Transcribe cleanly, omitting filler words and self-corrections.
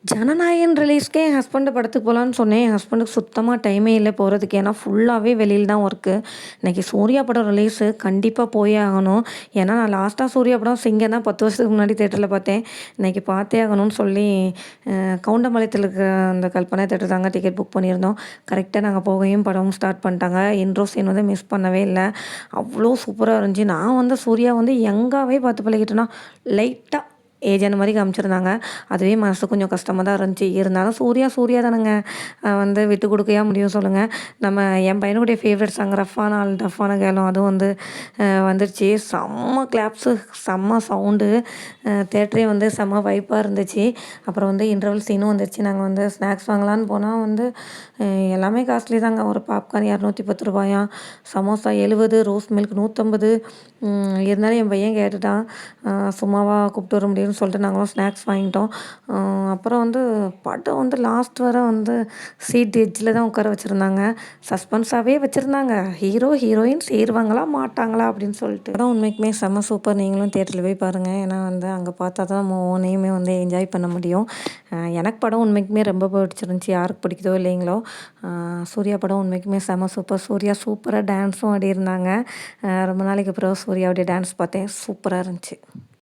ஜனநாயகன் ரிலீஸ்க்கே என் ஹஸ்பண்ட படத்துக்கு போலான்னு சொன்னேன். என் ஹஸ்பண்டுக்கு சுத்தமா டைமே இல்ல போறதுக்கு. ஏன்னா, ஃபுல்லாவே வெளியில தான் ஒர்க்கு. இன்னைக்கு சூர்யா படம் ரிலீஸு கண்டிப்பா போயே ஆகணும். ஏன்னா, நான் லாஸ்ட்டா சூர்யா படம் சிங்கம் தான் 10 வருஷத்துக்கு முன்னாடி தியேட்டர்ல பார்த்தேன். இன்னைக்கு பார்த்தே ஆகணும்னு சொல்லி கவுண்டம்பாளையத்தில இருக்கிற அந்த கல்பனா தியேட்டர் தாங்க டிக்கெட் புக் பண்ணியிருந்தோம். கரெக்ட்டா நாங்க போகையும் படமும் ஸ்டார்ட் பண்ணிட்டாங்க. இன்ட்ரோ சீன் வந்து மிஸ் பண்ணவே இல்ல. அவ்ளோ சூப்பரா இருந்துச்சு. நான் வந்து சூர்யா வந்து யங்காவே பார்த்து பழகிட்டேன்னா, லைட்டா ஏஜான மாரி காமிச்சிருந்தாங்க. அதுவே மனசு கொஞ்சம் கஷ்டமா தான் இருந்துச்சு. இருந்தாலும் சூர்யா, சூர்யா தானங்க. வந்து விட்டு குடுக்கயா முடியும் சொல்லுங்க. நம்ம என் பையனுடைய ஃபேவரைட் சாங் ரஃப்பான ஆள் டஃப்பான கேலும் அதுவும் வந்து வந்துருச்சு. செம்ம கிளாப்ஸு, செம்ம சவுண்டு. தியேட்டரே வந்து செம்ம வைப்பா இருந்துச்சு. அப்புறம் வந்து இன்டர்வல் சீனும் வந்துருச்சு. நாங்க வந்து ஸ்நாக்ஸ் வாங்கலான்னு போனா வந்து எல்லாமே காஸ்ட்லி தாங்க. ஒரு பாப்கார்ன் ரூ. 210 சமோசா 70, ரோஸ் மில்க் 150. இருந்தாலும் என் பையன் கேட்டுட்டான். சும்மாவா கூப்பிட்டு வர முடியும்னு சொல்லிட்டு நாங்களும் ஸ்நாக்ஸ் வாங்கிட்டோம். அப்புறம் வந்து படம் வந்து லாஸ்ட் வர வந்து சீட் எட்ஜில தான் உட்கார வச்சிருந்தாங்க. சஸ்பென்ஸாவே வச்சிருந்தாங்க. ஹீரோ, ஹீரோயின் சேருவாங்களா, மாட்டாங்களா அப்படின்னு சொல்லிட்டு. படம் உண்மைக்குமே செம்ம சூப்பர். நீங்களும் தியேட்டர்ல போய் பாருங்க. ஏன்னா வந்து அங்க பார்த்தா தான் நம்ம ஓனையுமே வந்து என்ஜாய் பண்ண முடியும். எனக்கு படம் உண்மைக்குமே ரொம்ப பிடிச்சிருந்துச்சி. யாருக்கு பிடிக்குதோ இல்லைங்களோ, சூர்யா படம் உண்மைக்குமே செம்ம சூப்பர். சூர்யா சூப்பரா டான்ஸும் ஆடியிருந்தாங்க. ரொம்ப நாளைக்கு அப்புறம் சூர்யாவுடைய டான்ஸ் பார்த்தேன். சூப்பரா இருந்துச்சு.